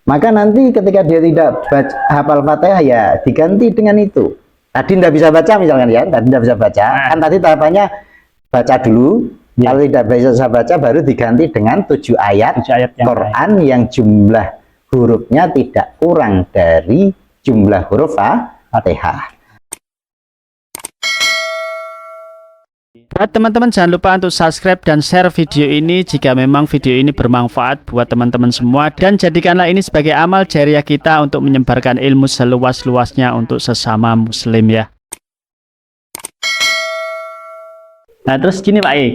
Maka nanti ketika dia tidak hafal Fatihah ya diganti dengan itu. Tadi tidak bisa baca misalkan ya, tadi tidak bisa baca. Kan tadi tahapannya baca dulu. Ya. Kalau tidak bisa baca baru diganti dengan 7 ayat Quran yang jumlah hurufnya tidak kurang dari jumlah huruf Fatihah. Buat teman-teman jangan lupa untuk subscribe dan share video ini jika memang video ini bermanfaat buat teman-teman semua, dan jadikanlah ini sebagai amal jariah kita untuk menyebarkan ilmu seluas-luasnya untuk sesama muslim ya. Nah terus gini Pak I.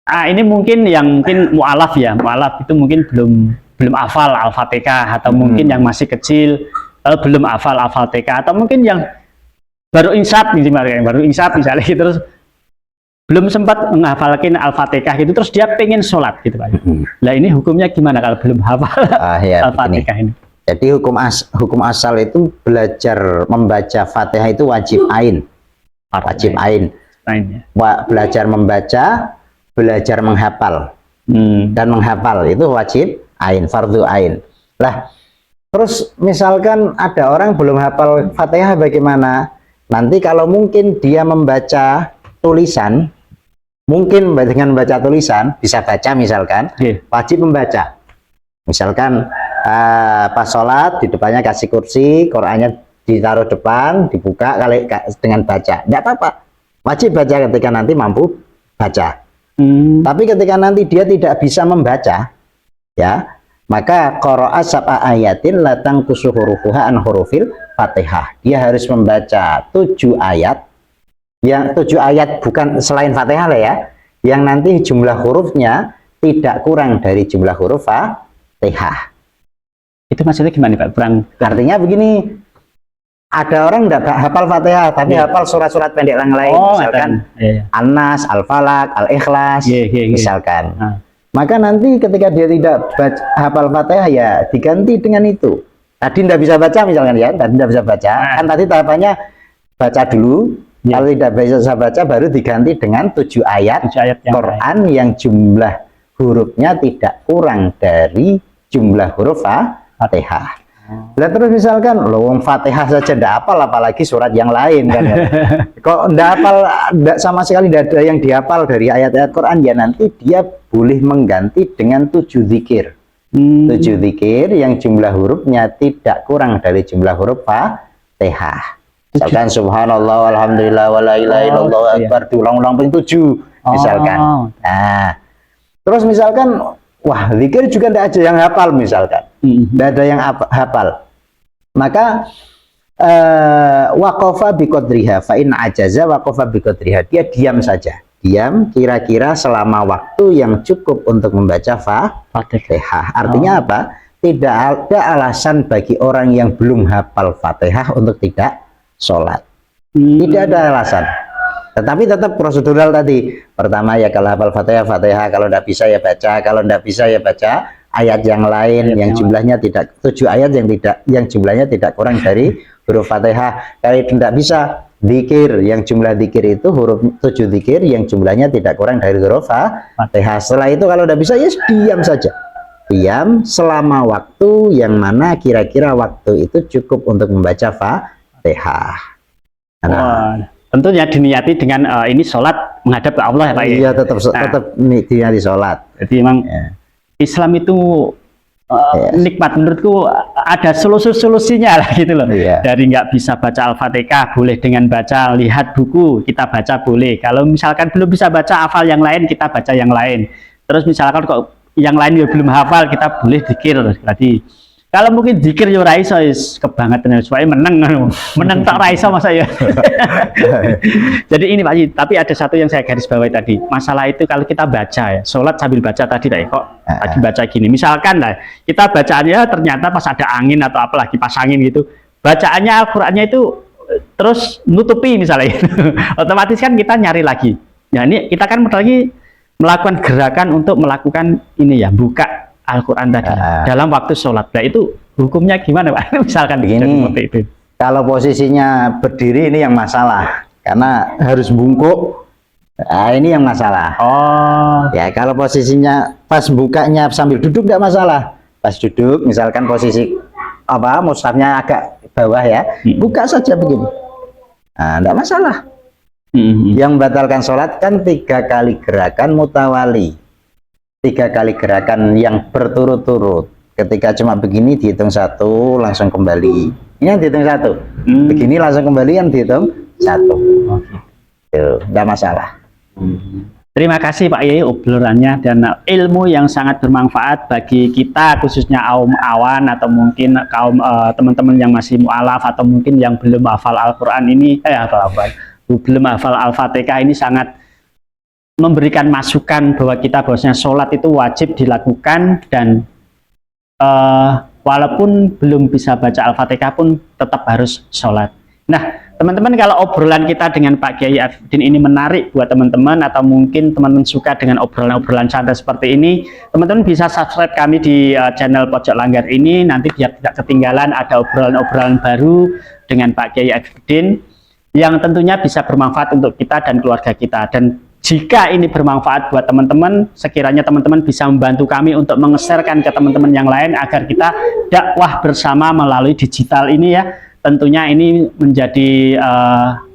Ini mungkin yang mu'alaf ya, mu'alaf itu mungkin belum hafal Al-Fatihah, atau mungkin yang masih kecil belum hafal Al-Fatihah, atau mungkin yang baru insaf misalnya, misalnya terus belum sempat menghafalkan Al-Fatihah gitu, terus dia pengen sholat gitu Pak. Nah ini hukumnya gimana kalau belum hafal Al-Fatihah ini? Jadi hukum asal itu belajar membaca Fatihah itu wajib ain. Wajib ain. Belajar membaca, belajar menghafal, dan menghafal itu wajib ain, fardu ain. Lah, terus misalkan ada orang belum hafal Fatihah bagaimana? Nanti kalau mungkin dia membaca tulisan, mungkin dengan membaca tulisan bisa baca misalkan, wajib membaca. Misalkan pas sholat di depannya kasih kursi, Qurannya ditaruh depan, dibuka kali dengan baca, tidak apa-apa, wajib baca ketika nanti mampu baca. Tapi ketika nanti dia tidak bisa membaca, ya, maka qara'a sab'a ayatin la tanqusu hurufuha an hurufil Fatihah. Dia harus membaca 7 ayat, yang 7 ayat bukan selain Fatihah lah ya, yang nanti jumlah hurufnya tidak kurang dari jumlah huruf Fatihah. Itu maksudnya gimana Pak? Artinya begini. Ada orang tidak hafal Fatihah, tapi hafal surat-surat pendek yang lain, misalkan An-Nas, Al-Falaq, Al-Ikhlas, misalkan. Maka nanti ketika dia tidak hafal Fatihah ya diganti dengan itu. Tadi tidak bisa baca misalkan ya, tadi tidak bisa baca. Kan tadi tahapannya baca dulu, kalau tidak bisa baca baru diganti dengan 7 ayat Quran yang jumlah hurufnya tidak kurang dari jumlah huruf Fatihah. Nah, terus misalkan wong Fatihah saja tidak hafal apalagi surat yang lain kan ya. Kok tidak hafal, sama sekali tidak ada yang dihafal dari ayat-ayat Quran, ya nanti dia boleh mengganti dengan 7 zikir. 7 zikir yang jumlah hurufnya tidak kurang dari jumlah huruf Fatihah. Misalkan subhanallah walhamdulillah wala ilaha illallah akbar, diulang-ulang 7 misalkan. Nah, terus misalkan wah, zikir juga tidak ada yang hafal misalkan. Tidak ada yang hafal. Maka waqafa biqadriha fa in ajaza waqafa biqadriha. Dia diam saja. Diam kira-kira selama waktu yang cukup untuk membaca Fatihah. Artinya apa? Tidak ada alasan bagi orang yang belum hafal Fatihah untuk tidak sholat. Tidak ada alasan. Tetapi tetap prosedural tadi. Pertama ya kalau hafal Fatihah, kalau tidak bisa ya baca, kalau tidak bisa ya baca ayat yang lain yang jumlahnya tidak 7 ayat yang jumlahnya tidak kurang dari huruf Fatihah. Kalau tidak bisa zikir, yang jumlah zikir itu huruf 7 zikir yang jumlahnya tidak kurang dari huruf Fatihah. Setelah itu kalau tidak bisa ya diam saja. Diam selama waktu yang mana kira-kira waktu itu cukup untuk membaca Fatihah. Tentunya diniati dengan ini sholat menghadap ke Allah ya Pak. Iya, tetap diniati sholat. Jadi memang Islam itu nikmat, menurutku ada solusinya lah gitu loh. Dari nggak bisa baca Al-Fatihah boleh dengan baca lihat buku, kita baca boleh. Kalau misalkan belum bisa baca hafal yang lain, kita baca yang lain. Terus misalkan kok yang lain juga belum hafal, kita boleh zikir tadi. Kalau mungkin zikir yo ra iso kebangetan supaya menang tak ra iso masa ya. Jadi ini Pak Haji, tapi ada satu yang saya garis bawahi tadi. Masalah itu kalau kita baca ya, sholat sambil baca tadi kok tadi baca gini. Misalkan lah, kita bacaannya ternyata pas ada angin atau apalagi pas angin gitu. Bacaannya Al-Qur'annya itu terus nutupi misalnya. Otomatis kan kita nyari lagi. Nah, ini kita kan lagi melakukan gerakan untuk melakukan ini ya, buka Al-Quran tadi dalam waktu sholat. Nah itu hukumnya gimana Pak? Misalkan begini, itu. Kalau posisinya berdiri ini yang masalah, karena harus bungkuk. Nah, ini yang masalah. Ya kalau posisinya pas bukanya sambil duduk tidak masalah. pas duduk misalkan posisi apa mushafnya agak bawah ya, buka saja begini, nah enggak masalah. Yang membatalkan sholat kan 3 kali gerakan mutawali, 3 kali gerakan yang berturut-turut. Ketika cuma begini dihitung 1 langsung kembali, ini yang dihitung 1, begini langsung kembali yang dihitung 1. Enggak masalah. Terima kasih Pak Yai obrolannya dan ilmu yang sangat bermanfaat bagi kita, khususnya kaum awan atau mungkin kaum teman-teman yang masih mu'alaf atau mungkin yang belum hafal Al-Quran ini, belum hafal Al-Fatihah ini, sangat memberikan masukan bahwa kita bahwasanya sholat itu wajib dilakukan dan walaupun belum bisa baca Al-Fatihah pun tetap harus sholat. Nah, teman-teman, kalau obrolan kita dengan Pak Kiai Arifudin ini menarik buat teman-teman atau mungkin teman-teman suka dengan obrolan-obrolan santai seperti ini, teman-teman bisa subscribe kami di channel Pojok Langgar ini, nanti biar tidak ketinggalan ada obrolan-obrolan baru dengan Pak Kiai Arifudin yang tentunya bisa bermanfaat untuk kita dan keluarga kita. Dan jika ini bermanfaat buat teman-teman, sekiranya teman-teman bisa membantu kami untuk mengeserkan ke teman-teman yang lain agar kita dakwah bersama melalui digital ini ya. Tentunya ini menjadi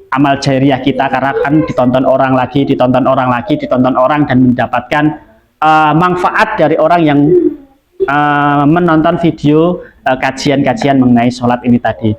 amal jariah kita, karena kan ditonton orang lagi, ditonton orang lagi, ditonton orang, dan mendapatkan manfaat dari orang yang menonton video kajian-kajian mengenai sholat ini tadi.